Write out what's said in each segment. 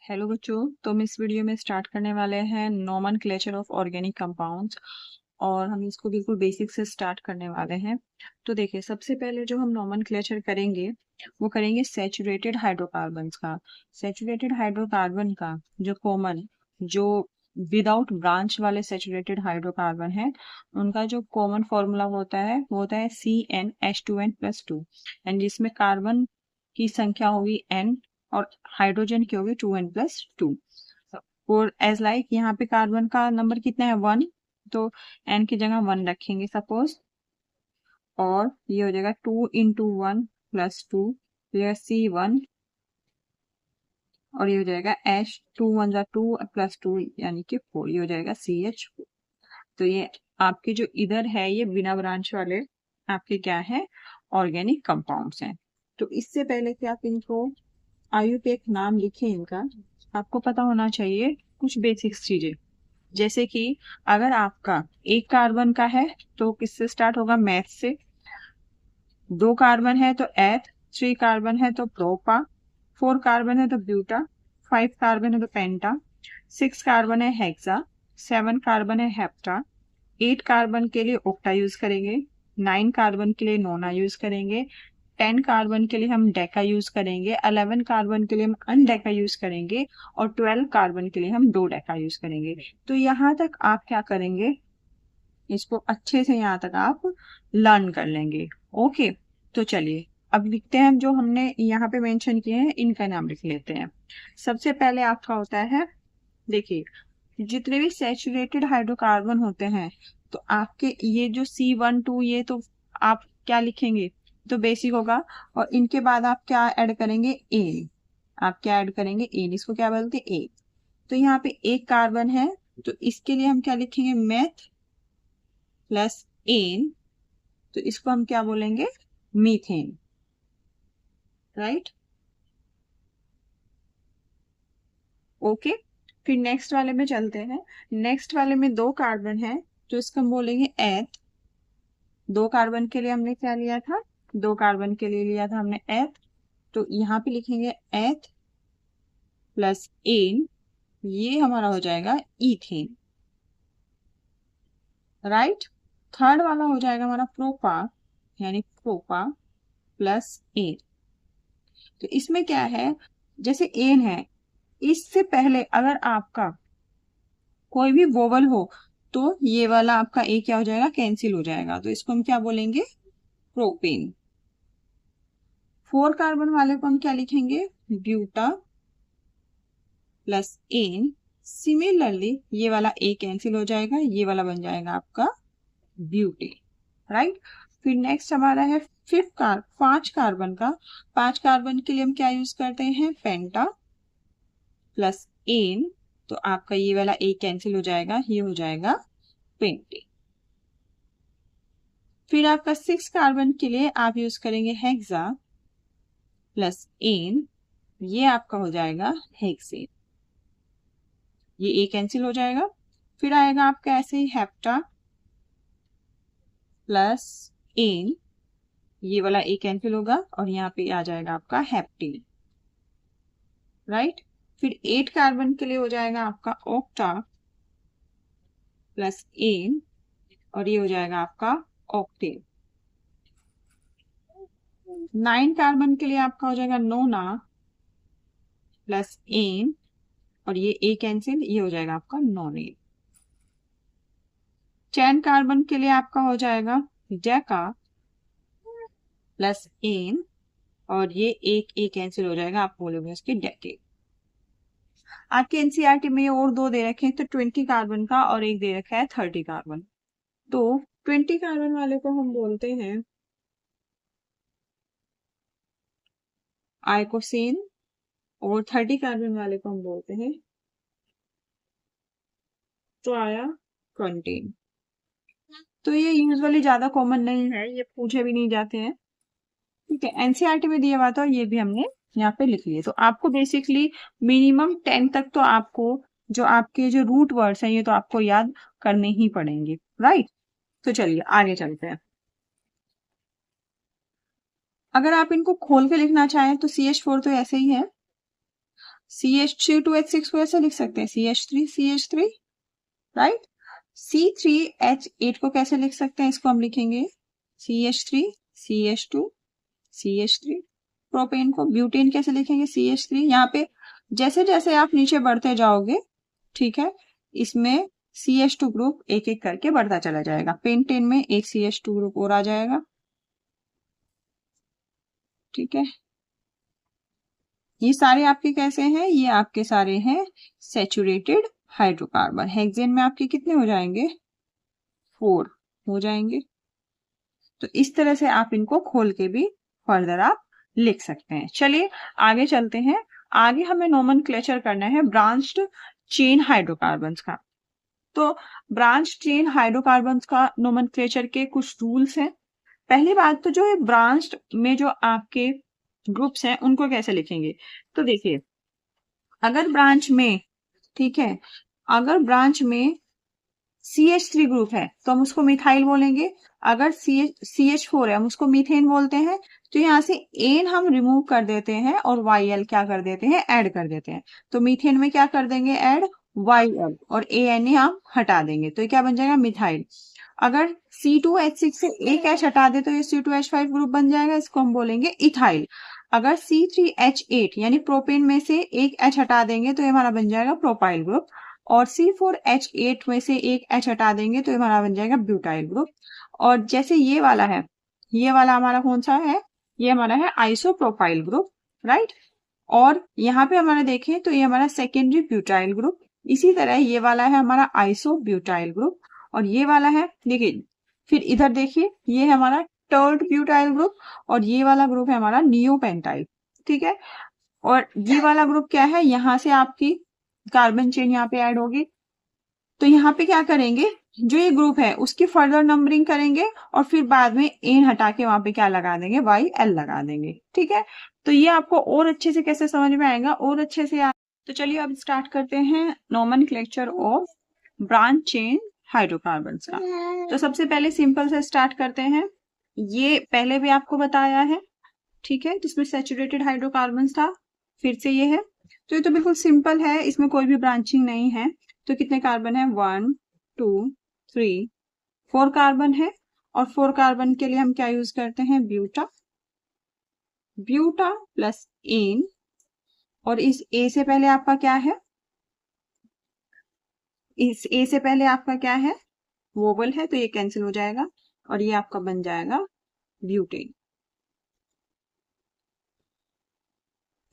Hello बच्चों, तो हम इस वीडियो में स्टार्ट करने वाले हैं नोमेनक्लेचर ऑफ ऑर्गेनिक कंपाउंड्स और हम इसको बिल्कुल बेसिक से स्टार्ट करने वाले हैं। तो देखिए, सबसे पहले जो हम नोमेनक्लेचर करेंगे वो करेंगे सैचुरेटेड हाइड्रोकार्बन्स का। सैचुरेटेड हाइड्रोकार्बन का जो कॉमन, जो विदाउट ब्रांच वाले सैचुरेटेड हाइड्रोकार्बन है, उनका जो कॉमन फॉर्मूला होता है वो होता है CnH2n+2 एंड जिसमें कार्बन की संख्या होगी n और हाइड्रोजन की होगी 2n+2। और एज लाइक यहाँ पे कार्बन का नंबर कितना है 1, तो n की जगह 1 रखेंगे सपोज, और ये हो जाएगा 2 × 1 + 2, तो ये C1, और ये हो जाएगा H, 2 × 1 = 2 + 2 यानी कि 4, ये हो जाएगा CH4। तो ये आपके जो इधर है ये बिना ब्रांच वाले आपके क्या है, ऑर्गेनिक कंपाउंड्स हैं। तो इससे पहले कि आप इनको आयु पे एक नाम लिखें इनका, आपको पता होना चाहिए कुछ बेसिक चीजें। जैसे कि अगर आपका एक कार्बन का है तो किससे स्टार्ट होगा, मैथ से। 2 कार्बन है तो एथ, 3 कार्बन है तो प्रोपा, 4 कार्बन है तो ब्यूटा, 5 कार्बन है तो पेंटा, 6 कार्बन है हेक्सा, 7 कार्बन है हेप्टा, 8 कार्बन के लिए ओक्टा यूज करेंगे, 9 कार्बन के लिए नोना यूज करेंगे, 10 कार्बन के लिए हम डेका यूज करेंगे, 11 कार्बन के लिए हम अनडेका यूज करेंगे, और 12 कार्बन के लिए हम दो डेका यूज करेंगे। तो यहाँ तक आप क्या करेंगे, इसको अच्छे से यहाँ तक आप लर्न कर लेंगे। ओके, तो चलिए अब लिखते हैं, जो हमने यहाँ पे मेंशन किए हैं इनका नाम लिख लेते हैं। सबसे पहले आपका होता है, देखिए जितने भी सैचुरेटेड हाइड्रोकार्बन होते हैं तो आपके ये जो C12 ये तो आप क्या लिखेंगे, तो बेसिक होगा, और इनके बाद आप क्या ऐड करेंगे, एन। आप क्या ऐड करेंगे, एन, इसको क्या बोलते हैं, ए। तो यहाँ पे एक कार्बन है तो इसके लिए हम क्या लिखेंगे, मेथ प्लस एन, तो इसको हम क्या बोलेंगे, मीथेन, राइट। ओके, फिर नेक्स्ट वाले में चलते हैं। नेक्स्ट वाले में 2 कार्बन है तो इसको हम बोलेंगे एथ। 2 कार्बन के लिए हमने क्या लिया था, 2 कार्बन के लिए लिया था हमने एथ, तो यहाँ पे लिखेंगे एथ प्लस एन, ये हमारा हो जाएगा इथेन, राइट। थर्ड वाला हो जाएगा हमारा प्रोपा, यानी प्रोपा प्लस एन। तो इसमें क्या है, जैसे एन है, इससे पहले अगर आपका कोई भी वोवल हो तो ये वाला आपका ए क्या हो जाएगा, कैंसिल हो जाएगा, तो इसको हम क्या बोलेंगे, प्रोपेन। 4 कार्बन वाले को हम क्या लिखेंगे, ब्यूटा प्लस एन। सिमिलरली ये वाला ए कैंसिल हो जाएगा, ये वाला बन जाएगा आपका ब्यूटेन, राइट। फिर नेक्स्ट हमारा है 5 कार्बन का। 5 कार्बन के लिए हम क्या यूज करते हैं, पेंटा प्लस एन, तो आपका ये वाला ए कैंसिल हो जाएगा, ये हो जाएगा पेंटेन। फिर आपका 6 कार्बन के लिए आप यूज करेंगे हेक्सा प्लस एन, ये आपका हो जाएगा हेक्सेन, ये ए कैंसिल हो जाएगा। फिर आएगा आपका ऐसे ही हेप्टा प्लस एन, ये वाला ए कैंसिल होगा और यहाँ पे आ जाएगा आपका हेप्टेन, राइट। फिर 8 कार्बन के लिए हो जाएगा आपका ऑक्टा प्लस एन, और ये हो जाएगा आपका ऑक्टेन। 9 कार्बन के लिए आपका हो जाएगा नोना प्लस एन, और ये ए कैंसिल, ये हो जाएगा आपका नॉनेन। 10 कार्बन के लिए आपका हो जाएगा डेका प्लस एन, और ये एक ए कैंसिल हो जाएगा, आप बोलोगे उसकी डेकेड। आपके एनसीईआरटी में और 2 दे रखे हैं, तो 20 कार्बन का, और एक दे रखा है 30 कार्बन। तो 20 कार्बन वाले को हम बोलते हैं आइकोसेन, और 30 कार्बन वाले को हम बोलते हैं ट्राया कंटेन। तो ये यूजुअली ज्यादा कॉमन नहीं है, ये पूछे भी नहीं जाते हैं, ठीक है। एनसीईआरटी में दिया हुआ था, ये भी हमने यहाँ पे लिख लिए। तो आपको बेसिकली मिनिमम 10 तक तो आपको, जो आपके जो रूट वर्ड्स हैं ये तो आपको याद करने ही पड़ेंगे, राइट। तो चलिए आगे चलते हैं। अगर आप इनको खोल के लिखना चाहें तो CH4 तो ऐसे ही है, CH3 2H6 को ऐसे लिख सकते हैं CH3 राइट। C3H8 को कैसे लिख सकते हैं, इसको हम लिखेंगे CH3 प्रोपेन को ब्यूटेन कैसे लिखेंगे CH3। यहाँ पे जैसे जैसे आप नीचे बढ़ते जाओगे, ठीक है, इसमें CH2 ग्रुप एक एक करके बढ़ता चला जाएगा। पेंटेन में एक CH2 ग्रुप और आ जाएगा, ठीक है। ये सारे आपके कैसे हैं, ये आपके सारे हैं सैचुरेटेड हाइड्रोकार्बन। हेक्सेन में आपके कितने हो जाएंगे, 4 हो जाएंगे। तो इस तरह से आप इनको खोल के भी फर्दर आप लिख सकते हैं। चलिए आगे चलते हैं। आगे हमें नोमेनक्लेचर करना है ब्रांच्ड चेन हाइड्रोकार्बन्स का। तो ब्रांच चेन हाइड्रोकार्बन्स का नोमेनक्लेचर के कुछ रूल्स हैं। पहली बात तो जो है ब्रांच्ड में जो आपके ग्रुप्स हैं उनको कैसे लिखेंगे। तो देखिए, अगर ब्रांच में, ठीक है, अगर ब्रांच में CH3 ग्रुप है तो हम उसको मिथाइल बोलेंगे। अगर CH4 है हम उसको मीथेन बोलते हैं। तो यहाँ से एन हम रिमूव कर देते हैं और YL क्या कर देते हैं, ऐड कर देते हैं। तो मीथेन में क्या कर देंगे, ऐड YL, और ANA हम हटा देंगे तो ये क्या बन जाएगा, मिथाइल। अगर C2H6 से एक H हटा दे तो ये C2H5 ग्रुप बन जाएगा, इसको हम बोलेंगे इथाइल। अगर C3H8 यानी प्रोपेन में से एक H हटा देंगे तो ये हमारा बन जाएगा प्रोपाइल ग्रुप। और C4H8 में से एक H हटा देंगे तो ये हमारा बन जाएगा ब्यूटाइल ग्रुप। और जैसे ये वाला है, ये वाला हमारा कौन सा है, ये हमारा है आइसोप्रोपाइल ग्रुप, राइट। और यहाँ पे हमारा देखें तो ये हमारा सेकेंडरी ब्यूटाइल ग्रुप। इसी तरह ये वाला है हमारा आइसो ब्यूटाइल ग्रुप, और ये वाला है, देखिए फिर इधर देखिए, ये है हमारा टर्ड ब्यूटाइल ग्रुप, और ये वाला ग्रुप है हमारा नियोपेंटाइल, ठीक है। और ये वाला ग्रुप क्या है, यहाँ से आपकी कार्बन चेन यहाँ पे ऐड होगी। तो यहाँ पे क्या करेंगे, जो ये ग्रुप है उसकी फर्दर नंबरिंग करेंगे और फिर बाद में एन हटा के वहां पे क्या लगा देंगे, YL लगा देंगे, ठीक है। तो ये आपको और अच्छे से कैसे समझ में आएगा, और अच्छे से तो चलिए अब स्टार्ट करते हैं nomenclature of branch chain hydrocarbons का। तो सबसे पहले सिंपल से स्टार्ट करते हैं। ये पहले भी आपको बताया है, ठीक है, जिसमें सैचुरेटेड हाइड्रोकार्बन्स था, फिर से ये है। तो ये तो बिल्कुल सिंपल है, इसमें कोई भी ब्रांचिंग नहीं है। तो कितने कार्बन है, 1 2 3 4 कार्बन है। और 4 कार्बन के लिए हम क्या यूज करते हैं, ब्यूटा प्लस एन। और इस ए से पहले आपका क्या है, इस ए से पहले आपका क्या है, वोवल है, तो ये कैंसिल हो जाएगा और ये आपका बन जाएगा ब्यूटेन।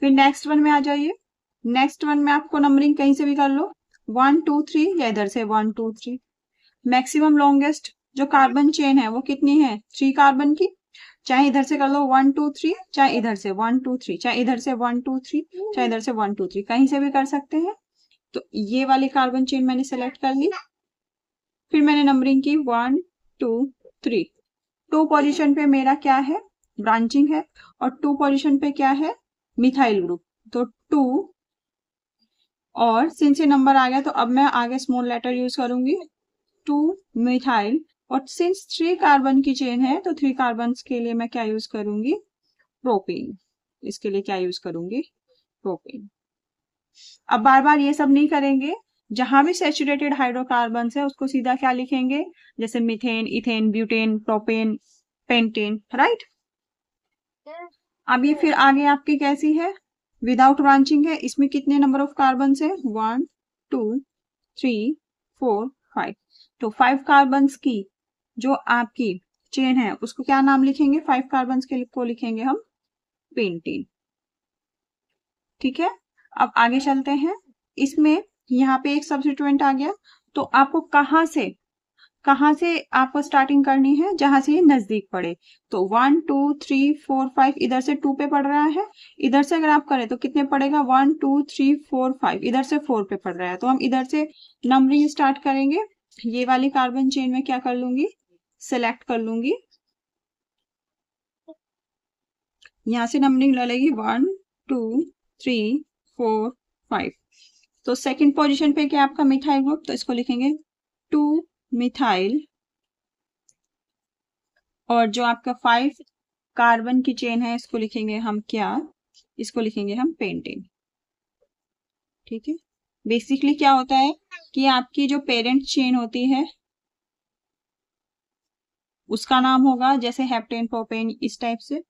फिर नेक्स्ट वन में आ जाइए। नेक्स्ट वन में आपको नंबरिंग कहीं से भी कर लो, 1 2 3 या इधर से 1 2 3। मैक्सिमम लॉन्गेस्ट जो कार्बन चेन है वो कितनी है, 3 कार्बन की। चाहे इधर से कर लो 1 2 3, चाहे इधर से 1 2 3, चाहे इधर से 1 2 3, चाहे इधर से 1 2 3, कहीं से भी कर सकते हैं। तो ये वाली कार्बन चेन मैंने सेलेक्ट कर ली। फिर मैंने नंबरिंग की 1 2 3। 2 पोजीशन पे मेरा क्या है, ब्रांचिंग है, और 2 पोजीशन पे क्या है, मिथाइल ग्रुप। तो 2, और सिंस ये नंबर आ गया तो अब मैं आगे स्मॉल लेटर यूज करूंगी, 2 मिथाइल। और सिंस 3 कार्बन की चेन है तो 3 कार्बन के लिए मैं क्या यूज करूंगी, प्रोपेन। इसके लिए क्या यूज करूंगी, प्रोपेन। अब बार बार ये सब नहीं करेंगे, जहां भी सैचुरेटेड हाइड्रोकार्बन है उसको सीधा क्या लिखेंगे, जैसे methane, ethane, butane, propane, pentane, right. अब ये फिर आगे आपकी कैसी है, विदाउट ब्रांचिंग है। इसमें कितने नंबर ऑफ कार्बन है, 1 2 3 4 5। तो 5 कार्बन की जो आपकी चेन है उसको क्या नाम लिखेंगे, 5 कार्बन के को लिखेंगे हम पेंटेन, ठीक है। अब आगे चलते हैं। इसमें यहाँ पे एक सब्स्टिट्यूएंट आ गया, तो आपको कहाँ से आपको स्टार्टिंग करनी है, जहां से ये नजदीक पड़े। तो 1 2 3 4 5 इधर से 2 पे पड़ रहा है, इधर से अगर आप करें तो कितने पड़ेगा, 1 2 3 4 5, इधर से 4 पे पड़ रहा है। तो हम इधर से नंबरिंग स्टार्ट करेंगे। ये वाली कार्बन चेन में क्या कर लूंगी, सिलेक्ट कर लूंगी, यहां से नंबरिंग लगेगी 1 2 3 4 5। तो सेकंड पोजीशन पे क्या आपका मिथाइल ग्रुप, तो इसको लिखेंगे 2 मिथाइल। और जो आपका 5 कार्बन की चेन है इसको लिखेंगे हम क्या, इसको लिखेंगे हम पेंटेन। ठीक है। बेसिकली क्या होता है कि आपकी जो पेरेंट चेन होती है उसका नाम होगा जैसे हेप्टेन, प्रोपेन, इस टाइप से।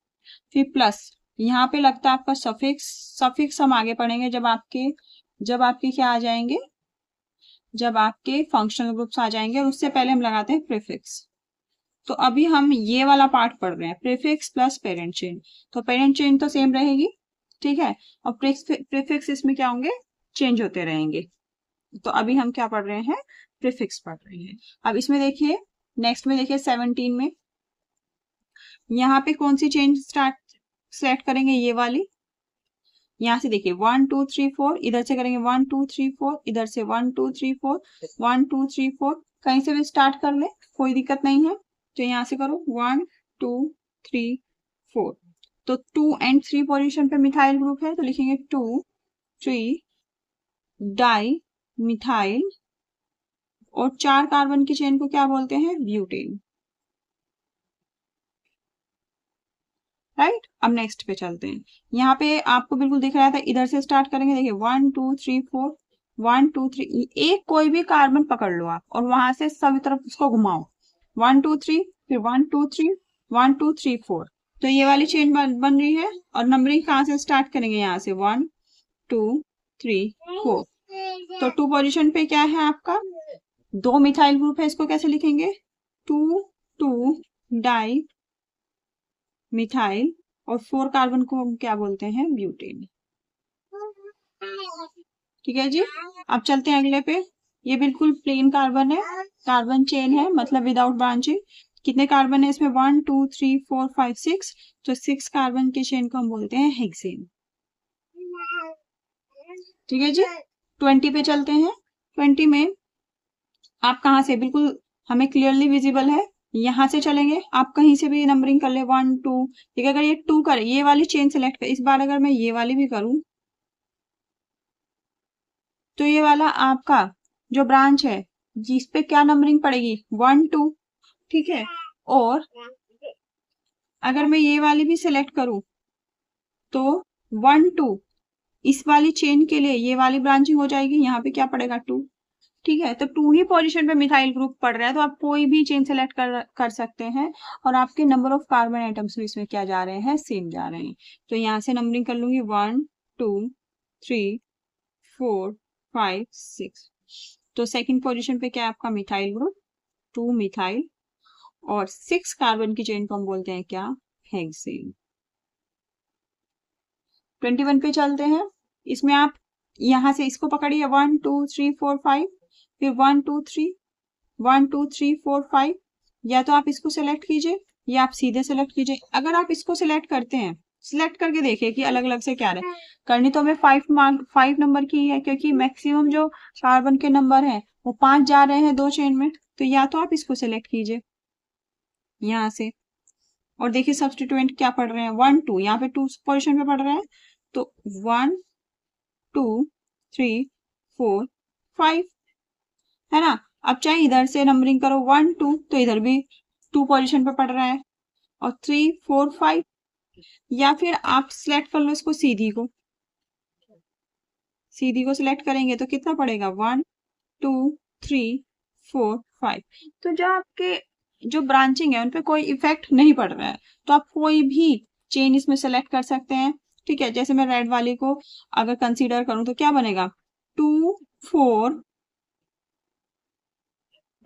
फिर प्लस यहाँ पे लगता है आपका सफिक्स। सफिक्स हम आगे पढ़ेंगे जब आपके क्या आ जाएंगे, जब आपके फंक्शनल ग्रुप्स आ जाएंगे, और उससे पहले हम लगाते हैं प्रीफिक्स। तो अभी हम ये वाला पार्ट पढ़ रहे हैं, प्रीफिक्स प्लस पेरेंट चेन। तो पेरेंट चेन तो सेम रहेगी, ठीक है, और प्रीफिक्स इसमें क्या होंगे, चेंज होते रहेंगे। तो अभी हम क्या पढ़ रहे हैं, प्रीफिक्स पढ़ रहे हैं। अब इसमें देखिए, नेक्स्ट में देखिए 17 में, यहाँ पे कौन सी चेन सेलेक्ट करेंगे, ये वाली। यहाँ से देखिए 1 2 3 4, इधर से करेंगे 1 2 3 4, इधर से 1 2 3 4, 1 2 3 4, कहीं से भी स्टार्ट कर ले, कोई दिक्कत नहीं है। तो यहाँ से करो 1 2 3 4। तो 2 एंड 3 पोजीशन पे मिथाइल ग्रुप है, तो लिखेंगे 2 3 डाई मिथाइल, और 4 कार्बन की चेन को क्या बोलते हैं, ब्यूटेन। राइट, अब नेक्स्ट पे चलते हैं। यहाँ पे आपको बिल्कुल दिख रहा था, इधर से स्टार्ट करेंगे, देखिए 1 2 3 4, 1 2 3, एक कोई भी कार्बन पकड़ लो आप और वहां से सभी तरफ उसको घुमाओ, 1 2 3, फिर 1 2 3, 1 2 3 4। तो ये वाली चेन बन रही है। और नंबरिंग कहाँ से स्टार्ट करेंगे, यहाँ से 1 2 3 4। तो 2 पोजिशन पे क्या है आपका, 2 मिथाइल ग्रुप है, इसको कैसे लिखेंगे, 2 2 डाई मिथाइल, और 4 कार्बन को हम क्या बोलते हैं, ब्यूटेन। ठीक है जी। अब चलते हैं अगले पे। ये बिल्कुल प्लेन कार्बन है, कार्बन चेन है, मतलब विदाउट ब्रांचिंग। कितने कार्बन है इसमें, 1 2 3 4 5 6। तो 6 कार्बन के चेन को हम बोलते हैं हेक्सेन। ठीक है जी। 20 पे चलते हैं। 20 में आप कहाँ से, बिल्कुल हमें क्लियरली विजिबल है, यहां से चलेंगे, आप कहीं से भी नंबरिंग कर ले, 1 2। ठीक है, अगर ये 2 करे, ये वाली चेन सेलेक्ट कर, इस बार अगर मैं ये वाली भी करूं, तो ये वाला आपका जो ब्रांच है जिस पे क्या नंबरिंग पड़ेगी, 1 2। ठीक है, और अगर मैं ये वाली भी सिलेक्ट करूं तो 1 2, इस वाली चेन के लिए ये वाली ब्रांचिंग हो जाएगी, यहाँ पे क्या पड़ेगा, 2। ठीक है, तो 2 ही पोजीशन पे मिथाइल ग्रुप पड़ रहा है, तो आप कोई भी चेन सेलेक्ट कर सकते हैं, और आपके नंबर ऑफ कार्बन आइटम्स भी इसमें क्या जा रहे हैं, सेम जा रहे हैं। तो यहाँ से नंबरिंग कर लूंगी 1 2 3 4 5 6। तो सेकंड पोजीशन पे क्या है आपका, मिथाइल ग्रुप, 2 मिथाइल, और 6 कार्बन की चेन को हम बोलते हैं क्या, हेक्सेन। 21 पे चलते हैं। इसमें आप यहां से इसको पकड़िए, 1 2 3 4 5, फिर 1 2 3, 1 2 3 4 5। या तो आप इसको सिलेक्ट कीजिए या आप सीधे सेलेक्ट कीजिए। अगर आप इसको सिलेक्ट करते हैं, सिलेक्ट करके देखिए कि अलग अलग से क्या रहे, करनी तो हमें 5 नंबर की है, क्योंकि मैक्सिमम जो कार्बन के नंबर है वो 5 जा रहे हैं 2 चेन में। तो या तो आप इसको सिलेक्ट कीजिए यहाँ से, और देखिए सब्स्टिट्यूएंट क्या पढ़ रहे हैं, 1 2, यहाँ पे 2 पोजिशन पे पढ़ रहे हैं, तो 1 2 3 4 5, है ना। अब चाहे इधर से नंबरिंग करो 1 2, तो इधर भी 2 पोजीशन पे पड़ रहा है, और 3 4 5। या फिर आप सिलेक्ट कर लो इसको, सीधी को सिलेक्ट करेंगे तो कितना पड़ेगा, 1 2 3 4 5। तो जो आपके जो ब्रांचिंग है उन पे कोई इफेक्ट नहीं पड़ रहा है, तो आप कोई भी चेन इसमें सेलेक्ट कर सकते हैं। ठीक है, जैसे मैं रेड वाली को अगर कंसीडर करूं तो क्या बनेगा, 2 4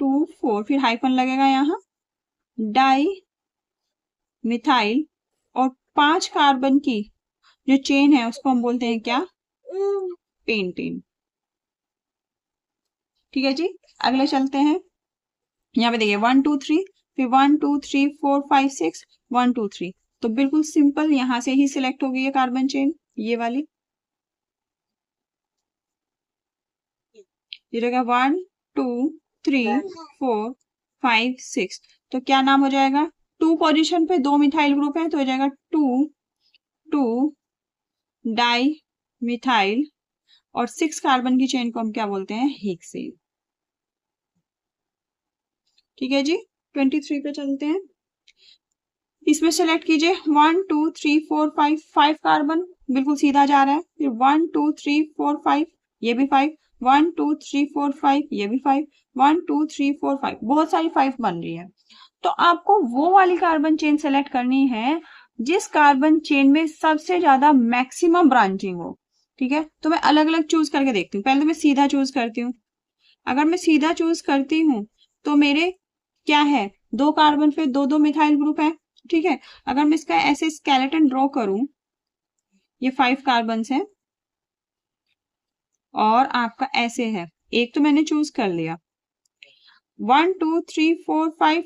2 4, फिर हाइफन लगेगा यहाँ, डाई मिथाइल, और 5 कार्बन की जो चेन है उसको हम बोलते हैं क्या, पेंटेन। ठीक है जी। अगले चलते हैं, यहाँ पे देखिए 1 2 3, फिर 1 2 3 4 5 6, 1 2 3। तो बिल्कुल सिंपल यहां से ही सिलेक्ट हो गई है कार्बन चेन, ये वाली। ये रहेगा 1 2 3 4 5 6। तो क्या नाम हो जाएगा, 2 पोजीशन पे 2 मिथाइल ग्रुप है, तो हो जाएगा 2 2 डाई मिथाइल, और 6 कार्बन की चेन को हम क्या बोलते हैं, हेक्सेन। ठीक है जी। 23 पे चलते हैं। इसमें सेलेक्ट कीजिए 1 2 3 4 5, 5 कार्बन बिल्कुल सीधा जा रहा है, फिर 1 2 3 4 5, ये भी 5, 1 2 3 4 5, ये भी 5, 1 2 3 4 5, बहुत सारी 5 बन रही है। तो आपको वो वाली कार्बन चेन सेलेक्ट करनी है जिस कार्बन चेन में सबसे ज्यादा मैक्सिमम ब्रांचिंग हो। ठीक है, तो मैं अलग अलग चूज करके देखती हूँ। पहले तो मैं सीधा चूज करती हूँ। अगर मैं सीधा चूज करती हूँ तो मेरे क्या है, 2 कार्बन पे 2 मिथाइल ग्रुप है। ठीक है, अगर मैं इसका ऐसे स्केलेटन ड्रॉ करूं, ये 5 कार्बन है और आपका ऐसे है। एक तो मैंने चूज कर लिया, 1 2 3 4 5।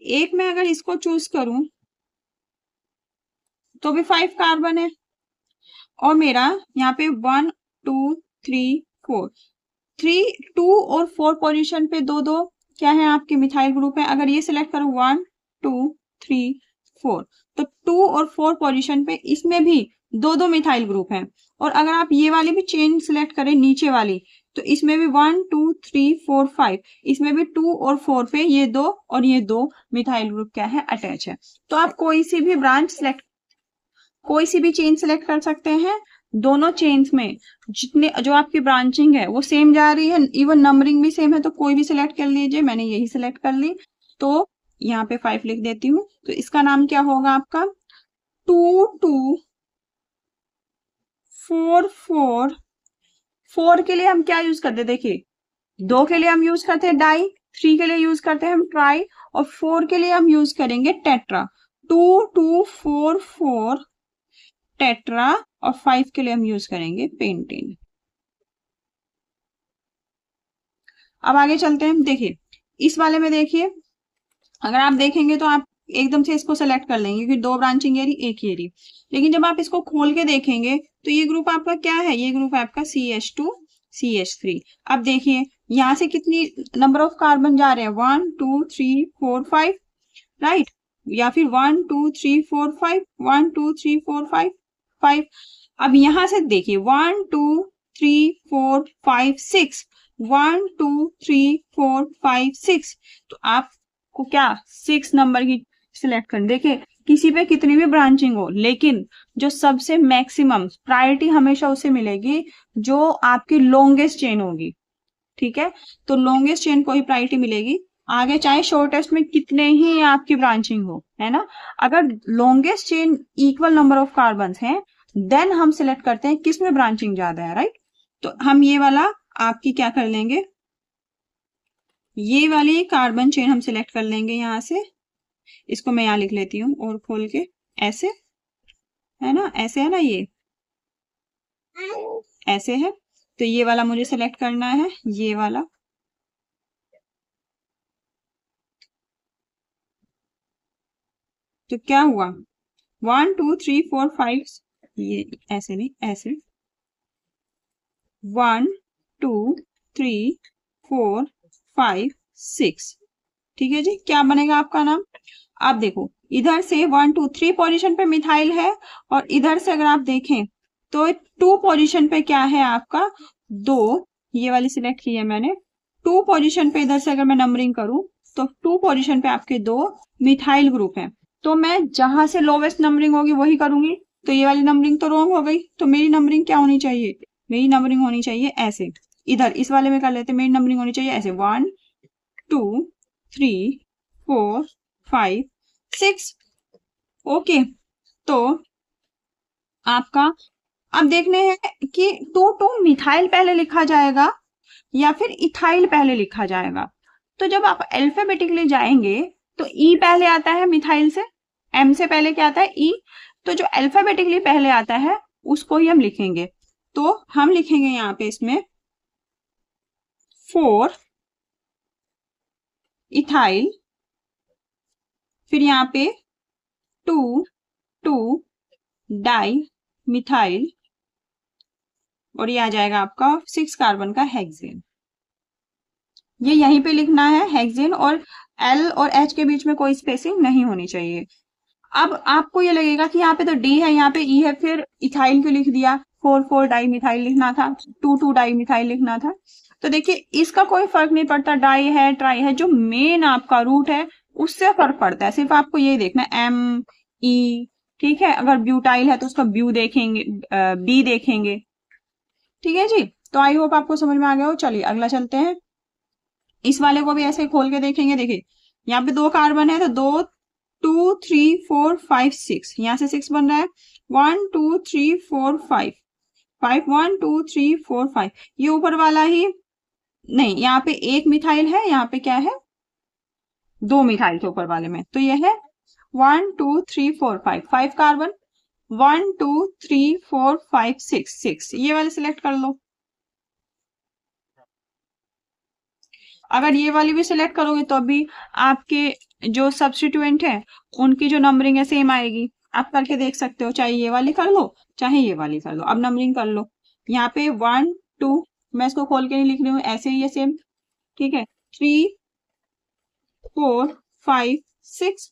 एक में अगर इसको चूज करूं तो भी 5 कार्बन है और मेरा यहाँ पे 1 2 3 4, 2 और 4 पोजीशन पे 2 क्या है आपके मिथाइल ग्रुप है। अगर ये सिलेक्ट करूं 1 2 3 4, तो 2 और 4 पोजीशन पे इसमें भी 2 मिथाइल ग्रुप है। और अगर आप ये वाली भी चेन सिलेक्ट करें नीचे वाली, तो इसमें भी 1 2 3 4 5, इसमें भी 2 और 4 पे ये 2 और ये 2 मिथाइल ग्रुप क्या है, अटैच है। तो आप कोई सी भी ब्रांच सिलेक्ट, कोई सी भी चेन सिलेक्ट कर सकते हैं। दोनों चेन्स में जितने जो आपकी ब्रांचिंग है वो सेम जा रही है, इवन नंबरिंग भी सेम है, तो कोई भी सिलेक्ट कर लीजिए। मैंने यही सिलेक्ट कर ली, तो यहाँ पे 5 लिख देती हूँ। तो इसका नाम क्या होगा आपका, 2 2 4 4। 4 के लिए हम क्या यूज करते हैं, देखिए 2 के लिए हम यूज करते हैं डाई, 3 के लिए यूज करते हैं हम ट्राई, और 4 के लिए हम यूज करेंगे टेट्रा। 2 2 4 4 टेट्रा, और 5 के लिए हम यूज करेंगे पेंटेन। अब आगे चलते हैं। देखिए इस वाले में देखिए, अगर आप देखेंगे तो आप एकदम से इसको सेलेक्ट कर लेंगे क्योंकि 2 ब्रांचिंग ये रही, एक ये रही। लेकिन जब आप इसको खोल के देखेंगे तो ये ग्रुप आपका क्या है, ये ग्रुप है आपका CH2 CH3। अब देखिए यहाँ से कितनी नंबर ऑफ कार्बन जा रहे हैं, 1 2 3 4 5, राइट, या फिर 1 2 3 4 5, 1 2 3 4 5 5। अब यहां से देखिए 1 2 3 4 5 6, 1 2 3 4 5 6। तो आपको क्या 6 नंबर की सिलेक्ट करनी। देखिए किसी पे कितनी भी ब्रांचिंग हो, लेकिन जो सबसे मैक्सिमम प्रायोरिटी हमेशा उसे मिलेगी जो आपकी लॉन्गेस्ट चेन होगी। ठीक है, तो लॉन्गेस्ट चेन को ही प्रायोरिटी मिलेगी, आगे चाहे शॉर्टेस्ट में कितने ही आपकी ब्रांचिंग हो, है ना। अगर longest chain equal number of carbon हैं, देन हम सिलेक्ट करते हैं किस में ब्रांचिंग ज्यादा है, राइट। तो हम ये वाला आपकी क्या कर लेंगे, ये वाली कार्बन चेन हम सिलेक्ट कर लेंगे यहां से। इसको मैं यहां लिख लेती हूँ और खोल के, ऐसे है ना, ऐसे है ना, ये ऐसे है। तो ये वाला मुझे सिलेक्ट करना है, ये वाला। तो क्या हुआ, 1 2 3 4 5, ये ऐसे नहीं, ऐसे 1 2 3 4 5 6। ठीक है जी, क्या बनेगा आपका नाम। आप देखो इधर से 1 2 3 पोजीशन पे मिथाइल है, और इधर से अगर आप देखें तो 2 पोजीशन पे क्या है आपका, 2, ये वाली सिलेक्ट की है मैंने। 2 पोजीशन पे इधर से अगर मैं नंबरिंग करूं तो 2 पोजीशन पे आपके 2 मिथाइल ग्रुप हैं। तो मैं जहां से लोवेस्ट नंबरिंग होगी वही करूंगी। तो ये वाली नंबरिंग तो रॉन्ग हो गई, तो मेरी नंबरिंग क्या होनी चाहिए, मेरी नंबरिंग होनी चाहिए ऐसे। इधर इस वाले में कर लेते, मेरी नंबरिंग होनी चाहिए ऐसे, 1 2 3 4 5 6। ओके, तो आपका अब देखने हैं कि 2 2 मिथाइल पहले लिखा जाएगा या फिर इथाइल पहले लिखा जाएगा। तो जब आप अल्फाबेटिकली जाएंगे तो ई पहले आता है मिथाइल से, एम से पहले क्या आता है, ई। तो जो अल्फाबेटिकली पहले आता है उसको ही हम लिखेंगे। तो हम लिखेंगे यहाँ पे इसमें 4 इथाइल, फिर यहाँ पे 2 2 डाई मिथाइल, और ये आ जाएगा आपका 6 कार्बन का हेक्सेन। ये यहीं पे लिखना है हेक्सेन, और एल और एच के बीच में कोई स्पेसिंग नहीं होनी चाहिए। अब आपको ये लगेगा कि यहाँ पे तो डी है, यहाँ पे ई है, फिर इथाइल क्यों लिख दिया, 4 4 डाई मिथाइल लिखना था, 2 2 डाई मिथाइल लिखना था। तो देखिए इसका कोई फर्क नहीं पड़ता, डाई है ट्राई है, जो मेन आपका रूट है उससे फर्क पड़ता है। सिर्फ आपको यही देखना है एम ई, ठीक है। अगर ब्यूटाइल है तो उसका ब्यू देखेंगे, बी देखेंगे, ठीक है जी। तो आई होप आपको समझ में आ गया हो। चलिए अगला चलते हैं। इस वाले को भी ऐसे खोल के देखेंगे। देखिए यहाँ पे 2 कार्बन है, तो 2 2 3 4 5 6, यहाँ से 6 बन रहा है। 1 2 3 4 5 5 1 2 3 4 5, ये ऊपर वाला ही नहीं, यहाँ पे एक मिथाइल है, यहाँ पे क्या है, 2 मिथाइल थे ऊपर वाले में, तो ये है 1 2 3 4 5 5 कार्बन। 1 2 3 4 5 6 6, ये वाले सिलेक्ट कर लो। अगर ये वाली भी सिलेक्ट करोगे तो अभी आपके जो सब्स्टिट्यूएंट है उनकी जो नंबरिंग है सेम आएगी। आप करके देख सकते हो, चाहे ये वाली कर लो चाहे ये वाली कर लो। अब नंबरिंग कर लो। यहाँ पे 1 2, मैं इसको खोल के नहीं लिख रही हूँ, ऐसे ही है सेम, ठीक है। 3 4 5 6,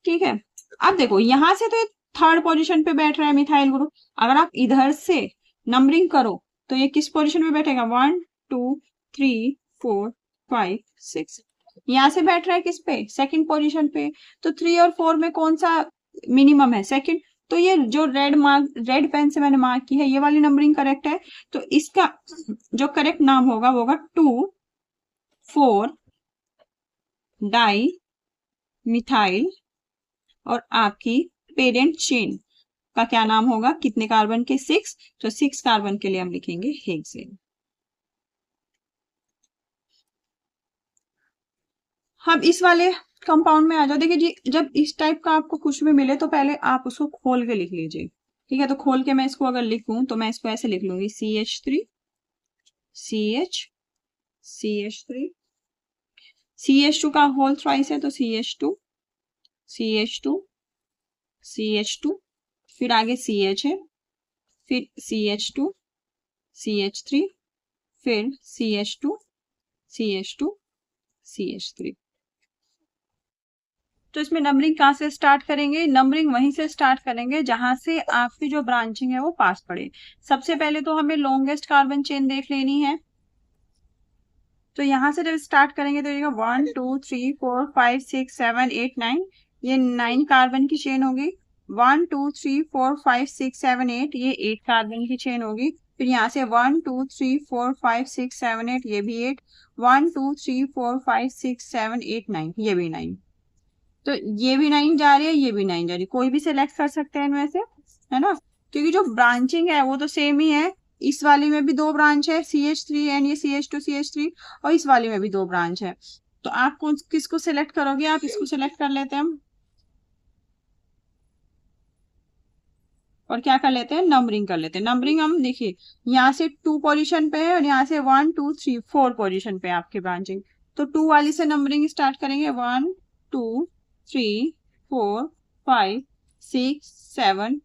ठीक है। अब देखो यहाँ से तो ये थर्ड पोजीशन पे बैठ रहा है मिथाइल ग्रुप। अगर आप इधर से नंबरिंग करो तो ये किस पोजीशन पे बैठेगा, 1 2 3 4 5 6, यहाँ से बैठ रहा है किस पे, सेकंड पोजीशन पे। तो 3 और 4 में कौन सा मिनिमम है, सेकंड। तो ये जो रेड पेन से मैंने मार्क की है, ये वाली नंबरिंग करेक्ट है। तो इसका जो करेक्ट नाम होगा वो होगा 2 4 डाई मिथाइल, और आपकी पेरेंट चेन का क्या नाम होगा, कितने कार्बन के, 6, तो 6 कार्बन के लिए हम लिखेंगे हेक्सेन। हम इस वाले कंपाउंड में आ जाओ। देखिए जी, जब इस टाइप का आपको कुछ भी मिले तो पहले आप उसको खोल के लिख लीजिए, ठीक है। तो खोल के मैं इसको अगर लिखूं तो मैं इसको ऐसे लिख लूंगी, CH3 CH CH3, CH2 का होल थ्राइस है तो CH2 CH2 CH2, फिर आगे CH है, फिर CH2 CH3, फिर CH2 CH2 CH3। तो इसमें नंबरिंग कहाँ से स्टार्ट करेंगे, नंबरिंग वहीं से स्टार्ट करेंगे जहां से आपकी जो ब्रांचिंग है वो पास पड़े। सबसे पहले तो हमें लॉन्गेस्ट कार्बन चेन देख लेनी है। तो यहां से जब स्टार्ट करेंगे तो ये 1 2 3 4 5 6 7 8 9, ये 9 कार्बन की चेन होगी। 1 2 3 4 5 6 7 8, ये 8 कार्बन की चेन होगी। फिर यहाँ से 1 2 3 4 5 6 7 8, ये भी 8। 1 2 3 4 5 6 7 8 9, ये भी 9। तो ये भी 9 जा रही है, ये भी 9 जा रही है, कोई भी सिलेक्ट कर सकते हैं इनमें से, है ना। क्योंकि जो ब्रांचिंग है वो तो सेम ही है। इस वाली में भी 2 ब्रांच है, CH3 एंड ये CH2 CH3, और इस वाली में भी 2 ब्रांच है। तो आप कौन किसको सिलेक्ट करोगे, आप इसको सिलेक्ट कर लेते हैं हम, और क्या कर लेते हैं, नंबरिंग कर लेते हैं। नंबरिंग हम देखिए यहाँ से 2 पोजीशन पे है और यहाँ से 1 2 3 4 पोजीशन पे आपकी ब्रांचिंग। तो 2 वाली से नंबरिंग स्टार्ट करेंगे, 1 2 3 4 5 6 7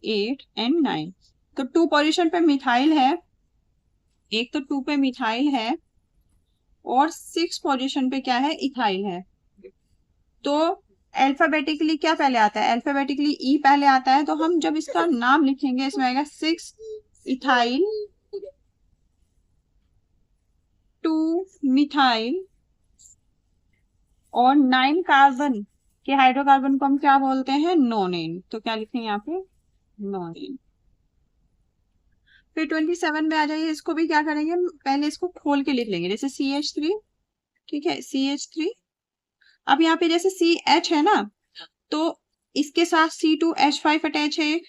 8 एंड 9। तो 2 पोजीशन पे मिथाइल है, एक तो 2 पे मिथाइल है, और 6 पोजीशन पे क्या है, इथाइल है। तो अल्फाबेटिकली क्या पहले आता है, अल्फाबेटिकली ई पहले आता है। तो हम जब इसका नाम लिखेंगे इसमें आएगा 6 इथाइल 2 मिथाइल और 9 कार्बन के हाइड्रोकार्बन को हम क्या बोलते हैं, नोनेन। तो क्या लिखेंगे यहाँ पे, नोनेन। फिर 27 में आ जाइए, इसको भी क्या करेंगे, पहले इसको खोल के लिख लेंगे, जैसे CH3, ठीक है, CH3। अब यहाँ पे जैसे CH है ना, तो इसके साथ C2H5 अटैच है,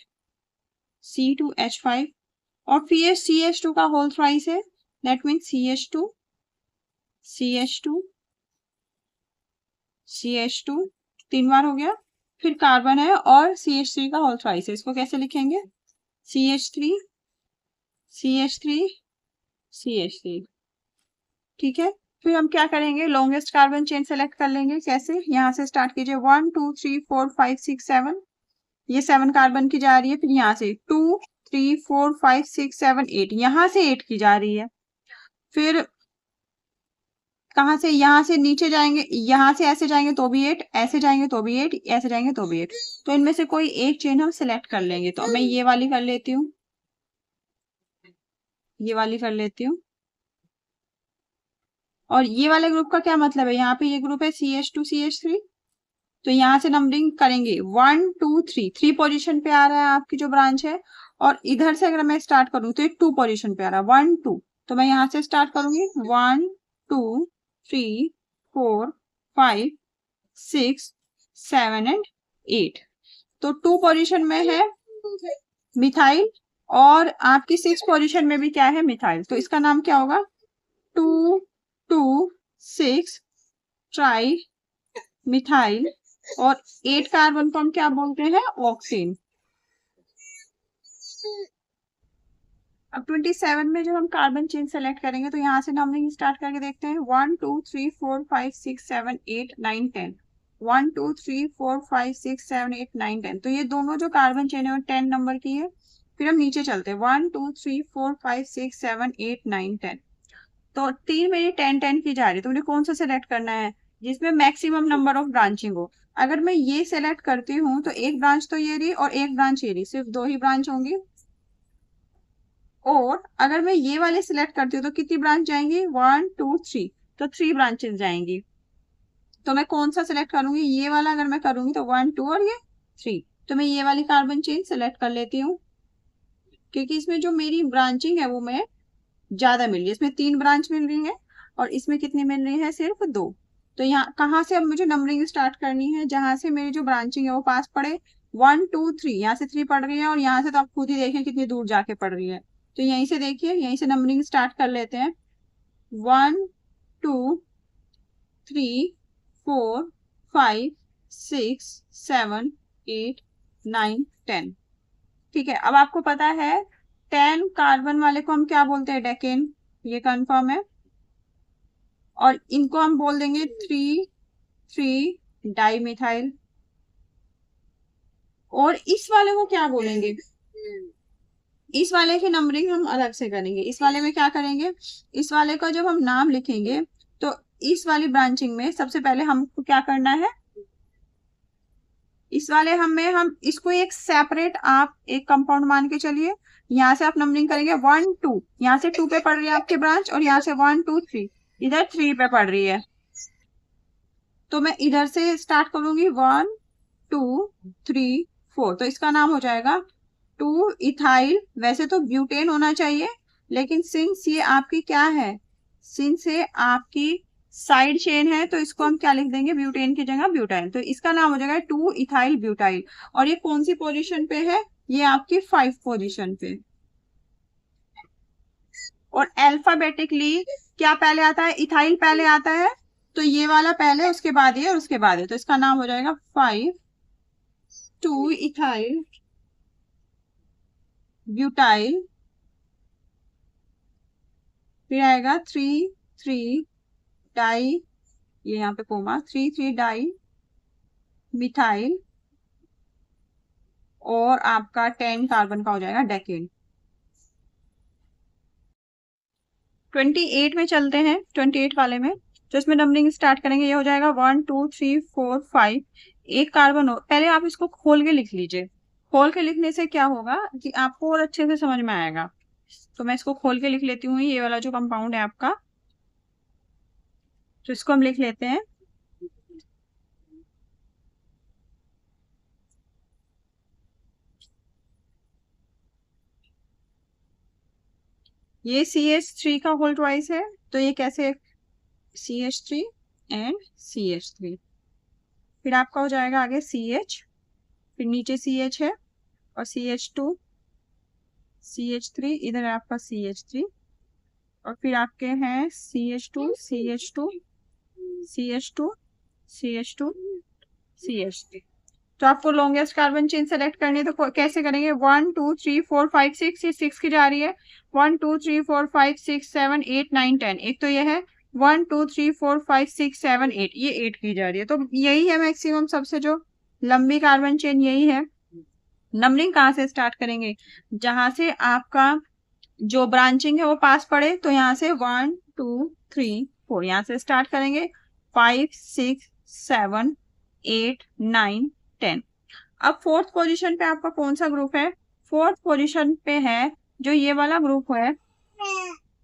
C2H5, और फिर CH2 का होल थ्राइस है, that mean CH2 CH2 CH2, 3 बार हो गया। फिर कार्बन है और CH3 का होल थ्राइस है, इसको कैसे लिखेंगे, CH3 CH3 CH3, ठीक है। फिर हम क्या करेंगे, लॉन्गेस्ट कार्बन चेन सेलेक्ट कर लेंगे। कैसे, यहाँ से स्टार्ट कीजिए, 1 2 3 4 5 6 7, ये 7 कार्बन की जा रही है। फिर यहाँ से 2 3 4 5 6 7 8, यहाँ से 8 की जा रही है। फिर कहाँ से, यहाँ से नीचे जाएंगे, यहाँ से ऐसे जाएंगे तो भी 8, ऐसे जाएंगे तो भी 8, ऐसे जाएंगे तो भी 8। तो इनमें से कोई एक चेन हम सिलेक्ट कर लेंगे। तो मैं ये वाली कर लेती हूँ, ये वाली कर लेती हूँ। और ये वाले ग्रुप का क्या मतलब है, यहाँ पे ये ग्रुप है CH2 CH3, तो यहाँ से नंबरिंग करेंगे 1 2 3, 3 पोजीशन पे आ रहा है आपकी जो ब्रांच है। और इधर से अगर मैं स्टार्ट करूँ तो ये 2 पोजीशन पे आ रहा है, 1 2। तो मैं यहाँ से स्टार्ट करूंगी 1 2 3 4 5 6 7 एंड 8। तो 2 पोजीशन में है मिथाइल और आपकी 6 पोजीशन में भी क्या है, मिथाइल। तो इसका नाम क्या होगा, 2 2 6 ट्राई मिथाइल। और 8 कार्बन को हम क्या बोलते हैं, ऑक्सीन। अब 27 में जब हम कार्बन चेन सेलेक्ट करेंगे तो यहाँ से नंबरिंग स्टार्ट करके देखते हैं 1 2 3 4 5 6 7 8 9 10। 1 2 3 4 5 6 7 8 9 10। तो ये दोनों जो कार्बन चेन है वो 10 नंबर की है। फिर हम नीचे चलते हैं 1 2 3 4 5 6 7 8 9 10। तो तीन मेरी 10 10 की जा रही है। तो मुझे कौन सा सेलेक्ट करना है जिसमें मैक्सिमम नंबर ऑफ ब्रांचिंग हो। अगर मैं ये सेलेक्ट करती हूँ तो एक ब्रांच तो ये रही और एक ब्रांच ये रही, सिर्फ 2 ही ब्रांच होंगी। और अगर मैं ये वाले सिलेक्ट करती हूँ तो कितनी ब्रांच जाएंगी, 1 2 3। तो 3 ब्रांचेस जाएंगी। तो मैं कौन सा सिलेक्ट करूंगी, ये वाला अगर मैं करूंगी तो 1 2 और ये 3। तो मैं ये वाली कार्बन चेन सेलेक्ट कर लेती हूँ क्योंकि इसमें जो मेरी ब्रांचिंग है वो मैं ज्यादा मिल रही है। इसमें 3 ब्रांच मिल रही है और इसमें कितनी मिल रही है, सिर्फ 2। तो यहाँ कहाँ से अब मुझे नंबरिंग स्टार्ट करनी है, जहां से मेरी जो ब्रांचिंग है वो पास पड़े। 1 2 3 यहाँ से 3 पड़ रही है और यहाँ से तो आप खुद ही देखें कितनी दूर जाके पड़ रही है। तो यहीं से देखिए, यहीं से नंबरिंग स्टार्ट कर लेते हैं। 1 2 3 4 5 6 7 8 9 10। ठीक है, अब आपको पता है 10 कार्बन वाले को हम क्या बोलते हैं, डेकेन। ये कंफर्म है। और इनको हम बोल देंगे 3 3 डाई मिथाइल। और इस वाले को क्या बोलेंगे, इस वाले की नंबरिंग हम अलग से करेंगे। इस वाले में क्या करेंगे, इस वाले का जब हम नाम लिखेंगे तो इस वाली ब्रांचिंग में सबसे पहले हमको क्या करना है, इस वाले हम इसको एक सेपरेट आप एक कंपाउंड मान के चलिए। यहाँ से आप नंबरिंग करेंगे 1 2, यहाँ से 2 पे पड़ रही है आपकी ब्रांच और यहाँ से 1 2 3, इधर 3 पे पड़ रही है। तो मैं इधर से स्टार्ट करूंगी 1 2 3 4। तो इसका नाम हो जाएगा 2 इथाइल। वैसे तो ब्यूटेन होना चाहिए, लेकिन सिंस ये आपकी क्या है, सिंस ये आपकी साइड चेन है तो इसको हम क्या लिख देंगे, ब्यूटेन की जगह ब्यूटाइल। तो इसका नाम हो जाएगा 2 इथाइल ब्यूटाइल। और ये कौन सी पोजीशन पे है, ये आपकी 5 पोजीशन पे। और अल्फाबेटिकली क्या पहले आता है, इथाइल पहले आता है। तो ये वाला पहले, उसके बाद ये और उसके बाद ये। तो इसका नाम हो जाएगा 5 2 इथाइल ब्यूटाइल। फिर आएगा 3 3 डाई, ये यहाँ पे कोमा, 3 3 डाई मिथाइल। और आपका 10 कार्बन का हो जाएगा डेकेन। 28 में चलते हैं, 28 वाले में। तो इसमें नंबरिंग स्टार्ट करेंगे, ये हो जाएगा 1 2 3 4 5। एक कार्बन हो, पहले आप इसको खोल के लिख लीजिए। खोल के लिखने से क्या होगा कि आपको और अच्छे से समझ में आएगा। तो मैं इसको खोल के लिख लेती हूँ, ये वाला जो कंपाउंड है आपका। तो इसको हम लिख लेते हैं ये CH3 का होल ट्वाइस है। तो ये कैसे, CH3 एंड CH3। फिर आपका हो जाएगा आगे CH, फिर नीचे CH है और CH2 CH3, इधर है आपका CH3 और फिर आपके हैं CH2 CH2 CH2 CH2 CH3। तो आपको लॉन्गेस्ट कार्बन चेन सेलेक्ट करनी है तो कैसे करेंगे, 1 2 3 4 5 6, ये 6 की जा रही है। 1 2 3 4 5 6 7 8 9 10। एक तो ये है 1 2 3 4 5 6 7 8, ये 8 की जा रही है। तो यही है मैक्सिमम सबसे जो लंबी कार्बन चेन, यही है। नंबरिंग कहाँ से स्टार्ट करेंगे, जहां से आपका जो ब्रांचिंग है वो पास पड़े। तो यहाँ से 1 2 3 4 यहाँ से स्टार्ट करेंगे, 5 6 7 8 9 10। अब फोर्थ पोजीशन पे आपका कौन सा ग्रुप है, फोर्थ पोजीशन पे है जो ये वाला ग्रुप है।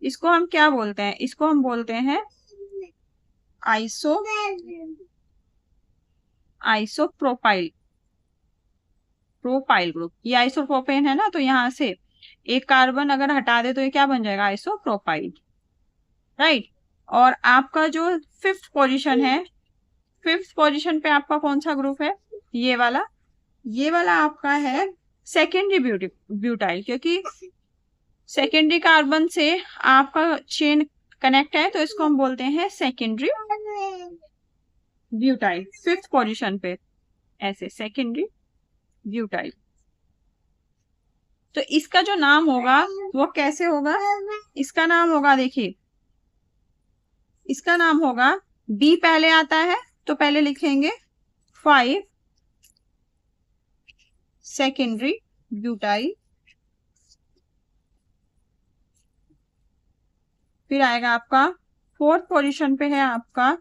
इसको हम क्या बोलते हैं, इसको हम बोलते हैं आइसोप्रोपाइल ग्रुप। ये आइसोप्रोपेन है ना, तो यहाँ से एक कार्बन अगर हटा दे तो ये क्या बन जाएगा, आइसोप्रोपाइल, राइट। और आपका जो फिफ्थ पोजीशन है, फिफ्थ पोजीशन पे आपका कौन सा ग्रुप है, ये वाला, ये वाला आपका है सेकेंडरी ब्यूटाइल, क्योंकि सेकेंडरी कार्बन से आपका चेन कनेक्ट है तो इसको हम बोलते हैं सेकेंडरी ब्यूटाइल। फिफ्थ पोजीशन पे ऐसे सेकेंडरी ब्यूटाइल। तो इसका जो नाम होगा वो कैसे होगा, इसका नाम होगा, देखिए इसका नाम होगा, बी पहले आता है तो पहले लिखेंगे 5 सेकेंडरी ब्यूटाइल, फिर आएगा आपका फोर्थ पोजीशन पे है आपका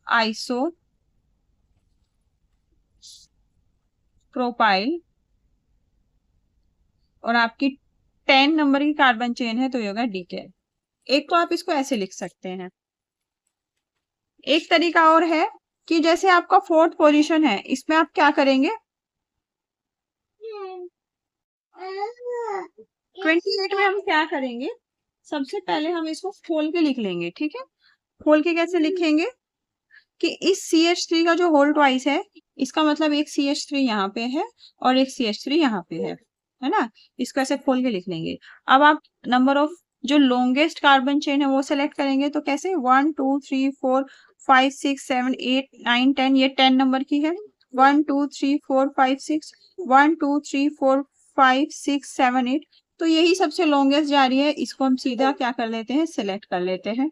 आइसो प्रोपाइल, और आपकी 10 नंबर की कार्बन चेन है तो ये होगा डीकेल। एक तो आप इसको ऐसे लिख सकते हैं। एक तरीका और है कि जैसे आपका फोर्थ पोजीशन है, इसमें आप क्या करेंगे, 28 में हम क्या करेंगे, सबसे पहले हम इसको खोल के लिख लेंगे, ठीक है। खोल के कैसे लिखेंगे कि इस CH3 का जो होल ट्वाइस है, इसका मतलब एक CH3 यहाँ पे है और एक CH3 यहाँ पे है ना। इसको ऐसे खोल के लिख लेंगे। अब आप नंबर ऑफ जो लॉन्गेस्ट कार्बन चेन है वो सेलेक्ट करेंगे, तो कैसे 1 2 3 4 5 6 7 8 9 10, ये 10 नंबर की है। 1 2 3 4 5 6 1 2 3 4 5 6 7 8, तो यही सबसे लॉन्गेस्ट जा रही है, इसको हम सीधा क्या कर लेते हैं, सिलेक्ट कर लेते हैं।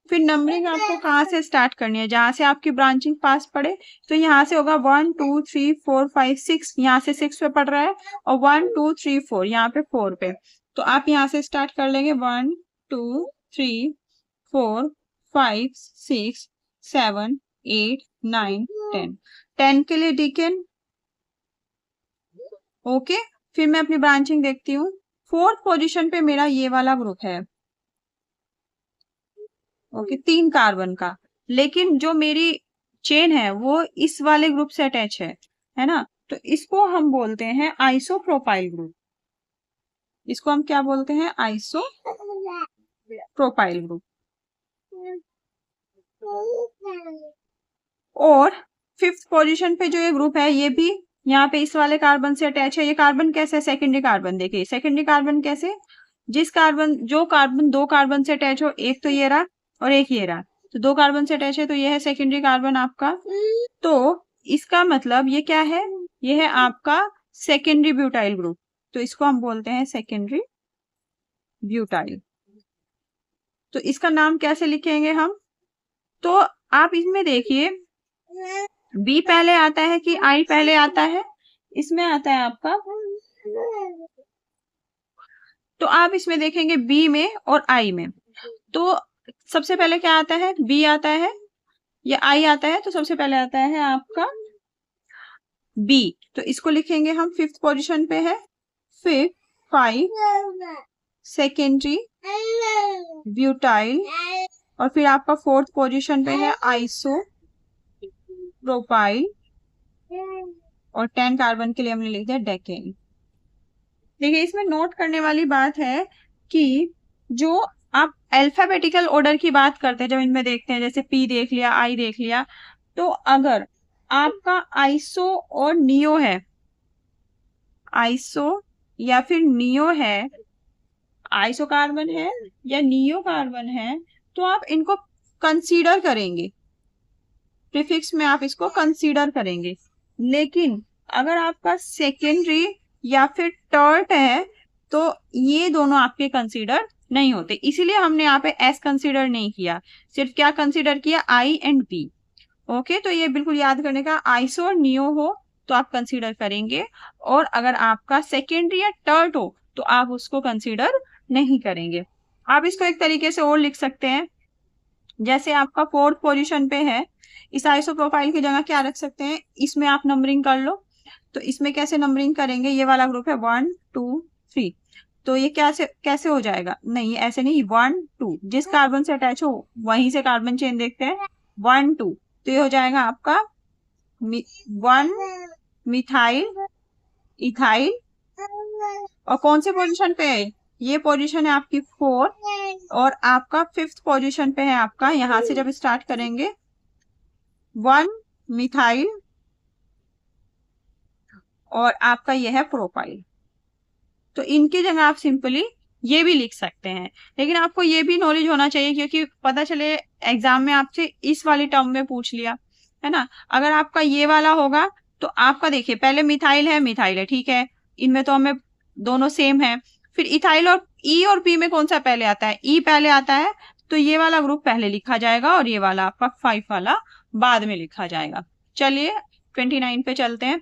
फिर नंबरिंग आपको कहाँ से स्टार्ट करनी है, जहां से आपकी ब्रांचिंग पास पड़े, तो यहाँ से होगा 1 2 3 4 5 6, यहाँ से 6 पे पड़ रहा है, और 1 2 3 4 यहाँ पे 4 पे, तो आप यहाँ से स्टार्ट कर लेंगे 1 2 3 4 5 6 7 8 9 10, 10 के लिए डीकेन, ओके। फिर मैं अपनी ब्रांचिंग देखती हूँ। फोर्थ पोजीशन पे मेरा ये वाला ग्रुप है, ओके, 3 कार्बन का, लेकिन जो मेरी चेन है वो इस वाले ग्रुप से अटैच है ना, तो इसको हम बोलते हैं आइसोप्रोपाइल ग्रुप। इसको हम क्या बोलते हैं, आइसोप्रोपाइल ग्रुप। और फिफ्थ पोजीशन पे जो ये ग्रुप है, ये भी यहाँ पे इस वाले कार्बन से अटैच है। ये कार्बन कैसे है, सेकेंडरी कार्बन, देखिए सेकेंडरी कार्बन कैसे, जो कार्बन 2 कार्बन से अटैच हो, एक तो ये रहा और एक ये रहा, तो 2 कार्बन से अटैच है तो ये है सेकेंडरी कार्बन आपका। तो इसका मतलब ये क्या है, ये है आपका सेकेंडरी ब्यूटाइल ग्रुप, तो इसको हम बोलते हैं सेकेंडरी ब्यूटाइल। तो इसका नाम कैसे लिखेंगे हम, तो आप इसमें देखिए बी पहले आता है कि आई पहले आता है, इसमें आता है आपका, तो आप इसमें देखेंगे बी में और आई में, तो सबसे पहले क्या आता है, बी आता है या आई आता है, तो सबसे पहले आता है आपका बी, तो इसको लिखेंगे हम, फिफ्थ पोजीशन पे है, फिर 5 सेकेंडरी ब्यूटाइल, और फिर आपका फोर्थ पोजीशन पे है आइसो प्रोपाइल, और 10 कार्बन के लिए हमने लिख दिया डेकेन। देखिए इसमें नोट करने वाली बात है कि जो आप अल्फाबेटिकल ऑर्डर की बात करते हैं, जब इनमें देखते हैं, जैसे पी देख लिया, आई देख लिया, तो अगर आपका आइसो और नियो है, आइसो या फिर नियो है, आइसो कार्बन है या नियो कार्बन है, तो आप इनको कंसीडर करेंगे, प्रीफिक्स में आप इसको कंसीडर करेंगे। लेकिन अगर आपका सेकेंडरी या फिर टर्ट है तो ये दोनों आपके कंसीडर नहीं होते, इसीलिए हमने यहाँ पे एस कंसीडर नहीं किया, सिर्फ क्या कंसीडर किया, आई एंड बी, ओके। तो ये बिल्कुल याद करने का, आइसो और नियो हो तो आप कंसीडर करेंगे, और अगर आपका सेकेंडरी या टर्ट हो तो आप उसको कंसीडर नहीं करेंगे। आप इसको एक तरीके से और लिख सकते हैं, जैसे आपका फोर्थ पोजीशन पे है, इस आइसो प्रोफाइल की जगह क्या रख सकते हैं, इसमें आप नंबरिंग कर लो, तो इसमें कैसे नंबरिंग करेंगे, ये वाला ग्रुप है 1 2 3, तो ये कैसे हो जाएगा, नहीं ऐसे नहीं, 1 2, जिस कार्बन से अटैच हो वहीं से कार्बन चेन देखते हैं, 1 2, तो ये हो जाएगा आपका 1 मिथाइल इथाइल और कौन से पोजीशन पे है? ये पोजीशन है आपकी 4 और आपका 5th पोजीशन पे है आपका, यहां से जब स्टार्ट करेंगे 1 मिथाइल और आपका ये है प्रोपाइल। तो इनकी जगह आप सिंपली ये भी लिख सकते हैं, लेकिन आपको ये भी नॉलेज होना चाहिए क्योंकि पता चले एग्जाम में आपसे इस वाली टर्म में पूछ लिया है ना। अगर आपका ये वाला होगा तो आपका देखिए पहले मिथाइल है ठीक है, इनमें तो हमें दोनों सेम है। फिर इथाइल और ई और पी में कौन सा पहले आता है? ई पहले आता है, तो ये वाला ग्रुप पहले लिखा जाएगा और ये वाला आपका 5 वाला बाद में लिखा जाएगा। चलिए 29 पे चलते हैं।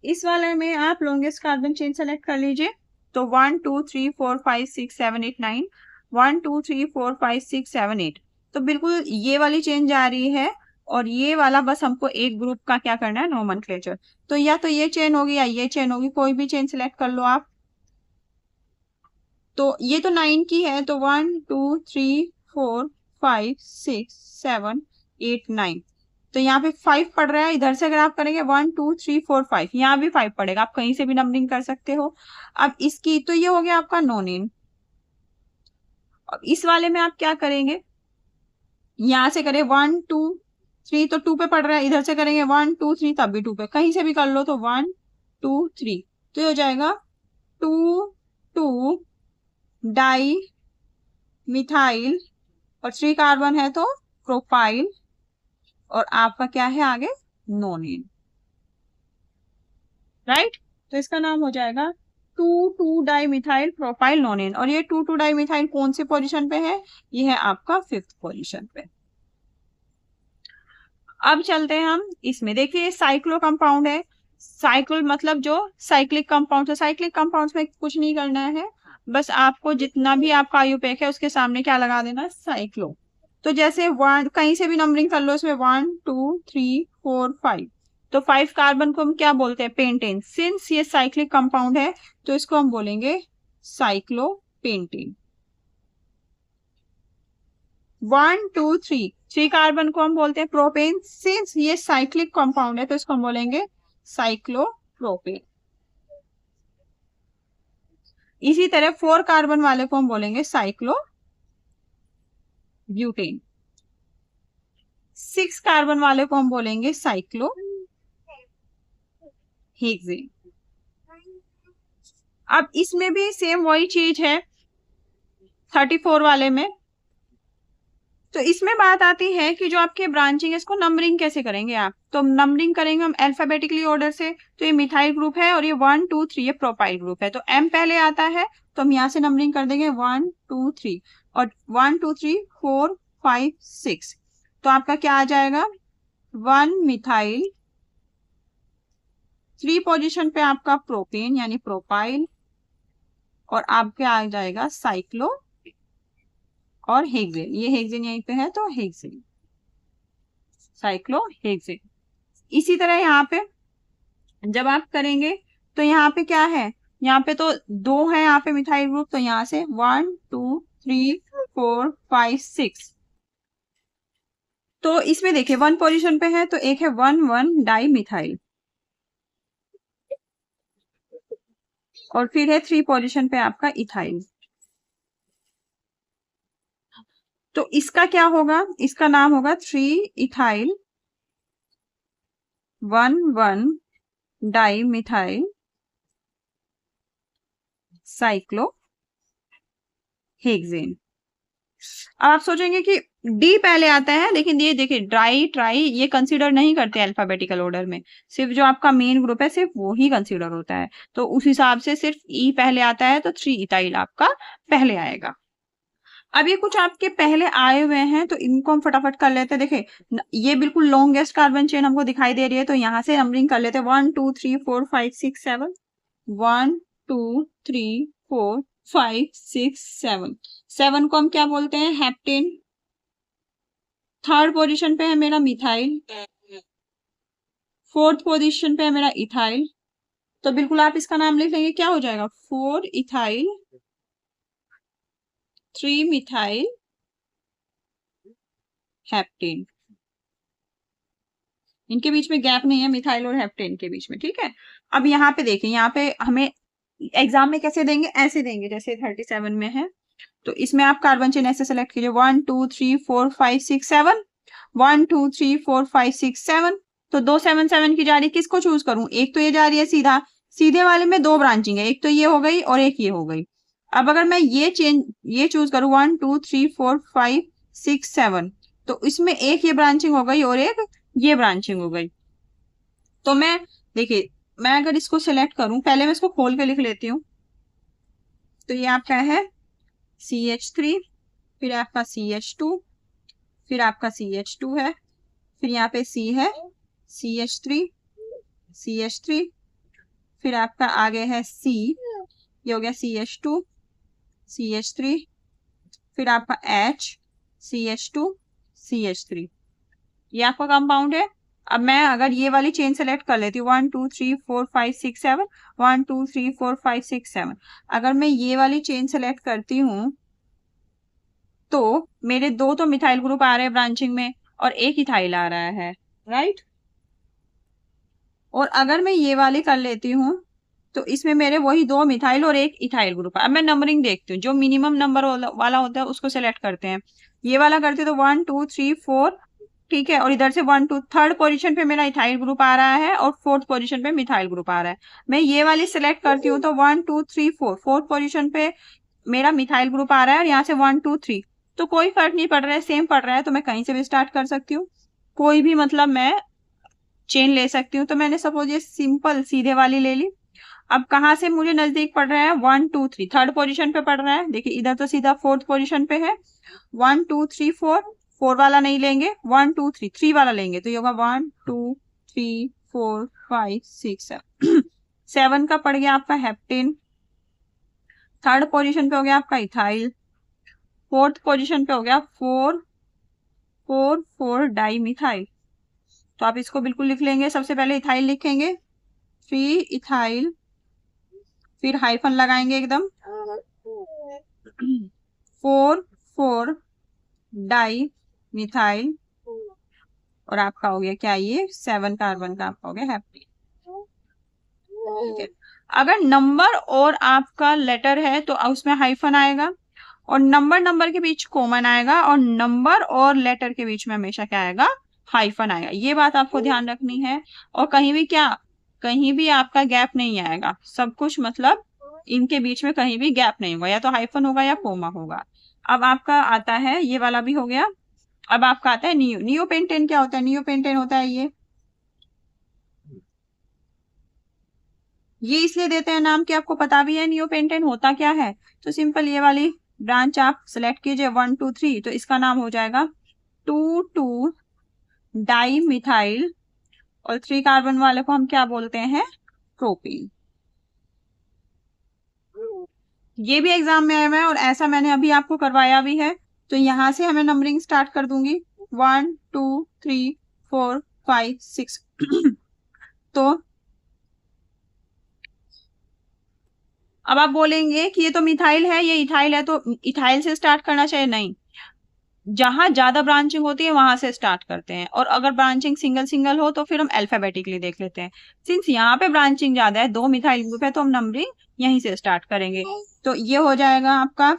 इस वाले में आप लॉन्गेस्ट कार्बन चेन सेलेक्ट कर लीजिए। तो 1 2 3 4 5 6 7 8 9, 1 2 3 4 5 6 7 8, तो बिल्कुल ये वाली चेन जा रही है और ये वाला बस हमको एक ग्रुप का क्या करना है, नोमेनक्लेचर। तो या तो ये चेन होगी या ये चेन होगी, कोई भी चेन सिलेक्ट कर लो आप। तो ये तो 9 की है, तो 1 2 3 4 5 6 7 8 9, तो यहाँ पे 5 पड़ रहा है। इधर से अगर आप करेंगे 1 2 3 4 5, यहाँ भी 5 पड़ेगा, आप कहीं से भी नंबरिंग कर सकते हो। अब इसकी तो ये हो गया आपका नोनेन। अब इस वाले में आप क्या करेंगे, यहाँ से करें 1 2 3 तो 2 पे पड़ रहा है, इधर से करेंगे 1 2 3 तब भी 2 पे, कहीं से भी कर लो तो 1 2 3, तो ये हो जाएगा 2 2 डाई मिथाइल और 3 कार्बन है तो प्रोपाइल और आपका क्या है आगे, नोनेन, राइट। तो इसका नाम हो जाएगा 2 डाई मिथाइल प्रोपाइल नोनेन। और ये 2 डाई मिथाइल कौन से पोजीशन पे है? ये है आपका 5th पोजीशन पे। अब चलते हैं हम इसमें, देखिए साइक्लो कंपाउंड है। साइक्लो मतलब जो साइक्लिक कंपाउंड है, साइक्लिक कंपाउंड्स में कुछ नहीं करना है, बस आपको जितना भी आपका आयुपेक है उसके सामने क्या लगा देना, साइक्लो। तो जैसे वन कहीं से भी नंबरिंग कर लो इसमें 1 2 3 4 5, तो 5 कार्बन को हम क्या बोलते हैं, पेंटेन। सिंस ये साइक्लिक कंपाउंड है तो इसको हम बोलेंगे साइक्लोपेंटेन। 1 2 3 कार्बन को हम बोलते हैं प्रोपेन। सिंस ये साइक्लिक कंपाउंड है तो इसको हम बोलेंगे साइक्लोप्रोपेन। इसी तरह 4 कार्बन वाले को हम बोलेंगे साइक्लो ब्यूटेन। 6 कार्बन वाले को हम बोलेंगे साइक्लो हेक्सेन। अब इसमें भी सेम वही चीज है 34 वाले में। तो इसमें बात आती है कि जो आपके ब्रांचिंग है इसको नंबरिंग कैसे करेंगे आप, तो नंबरिंग करेंगे हम अल्फाबेटिकली ऑर्डर से। तो ये मिथाइल ग्रुप है और ये 1 2 3 ये प्रोपाइल ग्रुप है, तो एम पहले आता है तो हम यहाँ से नंबरिंग कर देंगे 1 2 3 और 1 2 3 4 5 6, तो आपका क्या आ जाएगा 1 मिथाइल, 3 पोजीशन पे आपका प्रोपेन यानी प्रोपाइल और आपके आ जाएगा साइक्लो और हेक्सेन। ये हेक्सेन यहीं पे है तो हेक्सेन, साइक्लो हेक्सेन। इसी तरह यहाँ पे जब आप करेंगे तो यहाँ पे क्या है, यहाँ पे तो 2 है यहाँ पे मिथाइल ग्रुप, तो यहाँ से 1 2 3 4 5 6, तो इसमें देखिए 1 पोजीशन पे है तो एक है 1 1 डाई मिथाइल और फिर है 3 पोजीशन पे आपका इथाइल। तो इसका क्या होगा, इसका नाम होगा 3 ethyl 1 1 di methyl cyclo hexane. अब आप सोचेंगे कि डी पहले आता है, लेकिन ये देखिए ड्राई ट्राई ये कंसीडर नहीं करते अल्फाबेटिकल ऑर्डर में, सिर्फ जो आपका मेन ग्रुप है सिर्फ वो ही कंसीडर होता है। तो उस हिसाब से सिर्फ ई पहले आता है तो 3 इथाइल आपका पहले आएगा। अब ये कुछ आपके पहले आए हुए हैं तो इनको हम फटाफट कर लेते हैं। देखिए ये बिल्कुल लॉन्गेस्ट कार्बन चेन हमको दिखाई दे रही है तो यहाँ से नंबरिंग कर लेते हैं 1 2 3 4 5 6 7, 1 2 3 4 5 6 7, 7 को हम क्या बोलते हैं, हेप्टेन। 3rd पोजीशन पे है मेरा मिथाइल, 4th पोजीशन पे है मेरा इथाइल, तो बिल्कुल आप इसका नाम लिख लेंगे, क्या हो जाएगा 4 इथाइल 3 मिथाइल हेप्टेन। इनके बीच में गैप नहीं है मिथाइल और हेप्टेन के बीच में, ठीक है। अब यहाँ पे देखें, यहाँ पे हमें एग्जाम में कैसे देंगे, ऐसे देंगे जैसे 37 में है। तो इसमें आप कार्बन चेन ऐसे सेलेक्ट कीजिए 1 2 3 4 5 6 7, 1 2 3 4 5 6 7। तो 2 7 7 की जा रही, किसको चूज करूं? एक तो ये जा रही है सीधा, सीधे वाले में 2 ब्रांचिंग है, एक तो ये हो गई और एक ये हो गई। अब अगर मैं ये चूज करूं 1 2 3 4 5 6 7, तो इसमें एक ये ब्रांचिंग हो गई और एक ये ब्रांचिंग हो गई। तो मैं देखिए, मैं अगर इसको सिलेक्ट करूं, पहले मैं इसको खोल के लिख लेती हूँ। तो ये आपका है CH3, फिर आपका CH2, फिर आपका CH2 है, फिर यहाँ पे C है, CH3, CH3, फिर आपका आगे है C, ये हो गया CH2, CH3, फिर आपका H, CH2, CH3, ये आपका कंपाउंड है। अब मैं अगर ये वाली चेन सेलेक्ट कर लेती हूँ 1 2 3 4 5 6 7, 1 2 3 4 5 6 7, अगर मैं ये वाली चेन सेलेक्ट करती हूँ तो मेरे 2 तो मिथाइल ग्रुप आ रहे हैं ब्रांचिंग में और एक इथाइल आ रहा है, राइट। और अगर मैं ये वाली कर लेती हूँ तो इसमें मेरे वही 2 मिथाइल और एक इथाइल ग्रुप है। अब मैं नंबरिंग देखती हूँ, जो मिनिमम नंबर वाला होता है उसको सेलेक्ट करते हैं। ये वाला करते तो 1 2 3 4, ठीक है, और इधर से 1 2 थर्ड पोजीशन पे मेरा इथाइल ग्रुप आ रहा है और फोर्थ पोजीशन पे मिथाइल ग्रुप आ रहा है। मैं ये वाली सिलेक्ट करती हूँ तो 1 2 3 4, फोर्थ पोजीशन पे मेरा मिथाइल ग्रुप आ रहा है और यहाँ से 1 2 3, तो कोई फर्क नहीं पड़ रहा है, सेम पड़ रहा है, तो मैं कहीं से भी स्टार्ट कर सकती हूँ, कोई भी मतलब मैं चेन ले सकती हूँ। तो मैंने सपोज ये सिंपल सीधे वाली ले ली। अब कहाँ से मुझे नजदीक पड़ रहा है? 1 2 3, थर्ड पोजीशन पे पड़ रहा है। देखिए इधर तो सीधा फोर्थ पोजीशन पे है। 1 2 3 4, 4 वाला नहीं लेंगे, 1 2 3, 3 वाला लेंगे, तो ये होगा 1 2 3 4 5 6 7 7 का पड़ गया आपका हेप्टेन। थर्ड पोजीशन पे हो गया आपका इथाइल। फोर्थ पोजीशन पे हो गया 4 4 4 डाई मिथाइल। तो आप इसको बिल्कुल लिख लेंगे, सबसे पहले इथाइल लिखेंगे, 3 इथाइल, फिर हाइफन लगाएंगे एकदम, 4 4 डाई मिथाइल, और आपका हो गया क्या, ये 7 कार्बन का आपका हो गया हैप्टेन। ठीक है, अगर नंबर और आपका लेटर है तो उसमें हाइफन आएगा, और नंबर के बीच कॉमन आएगा, और नंबर और लेटर के बीच में हमेशा क्या आएगा, हाइफन आएगा। ये बात आपको ध्यान रखनी है। और कहीं भी क्या, कहीं भी आपका गैप नहीं आएगा, सब कुछ मतलब इनके बीच में कहीं भी गैप नहीं होगा, या तो हाइफन होगा या कोमा होगा। अब आपका आता है, ये वाला भी हो गया। अब आपका आता है नियोपेंटेन। क्या होता है? नियोपेंटेन होता है ये इसलिए देते हैं नाम कि आपको पता भी है नियोपेंटेन होता क्या है। तो सिंपल ये वाली ब्रांच आप सेलेक्ट कीजिए 1 2 3, तो इसका नाम हो जाएगा 2 2 डाई मिथाइल, और 3 कार्बन वाले को हम क्या बोलते हैं, प्रोपीन। ये भी एग्जाम में आया हुआ है और ऐसा मैंने अभी आपको करवाया भी है। तो यहां से हमें नंबरिंग स्टार्ट कर दूंगी 1 2 3 4 5 6 तो अब आप बोलेंगे कि ये तो मिथाइल है, ये इथाइल है, तो इथाइल से स्टार्ट करना चाहिए? नहीं, जहां ज्यादा ब्रांचिंग होती है वहां से स्टार्ट करते हैं, और अगर ब्रांचिंग सिंगल सिंगल हो तो फिर हम अल्फाबेटिकली देख लेते हैं। सिंस यहाँ पे ब्रांचिंग ज्यादा है, 2 मिथाइल ग्रुप है, तो हम नंबरिंग यहीं से स्टार्ट करेंगे। तो ये हो जाएगा आपका,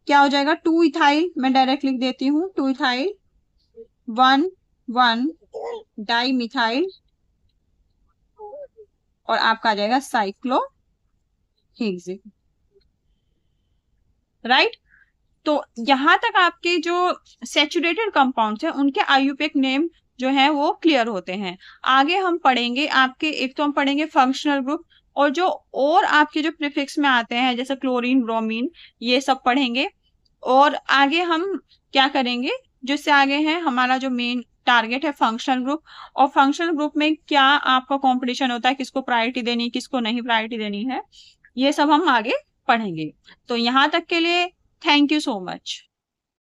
क्या हो जाएगा, 2 इथाइल, मैं डायरेक्ट लिख देती हूँ 2 इथाइल, 1 1 डाई मिथाइल, और आपका आ जाएगा साइक्लोहेक्सेन, राइट। तो यहां तक आपके जो सैचुरेटेड कंपाउंड्स हैं उनके आईयूपीएक नेम जो है वो क्लियर होते हैं। आगे हम पढ़ेंगे आपके, एक तो हम पढ़ेंगे फंक्शनल ग्रुप, और जो और आपके जो प्रीफिक्स में आते हैं जैसे क्लोरीन, ब्रोमीन, ये सब पढ़ेंगे। और आगे हम क्या करेंगे, जिससे आगे है हमारा जो मेन टारगेट है फंक्शनल ग्रुप, और फंक्शनल ग्रुप में क्या आपका कंपटीशन होता है, किसको प्रायोरिटी देनी, किसको नहीं प्रायोरिटी देनी है, ये सब हम आगे पढ़ेंगे। तो यहाँ तक के लिए थैंक यू सो मच।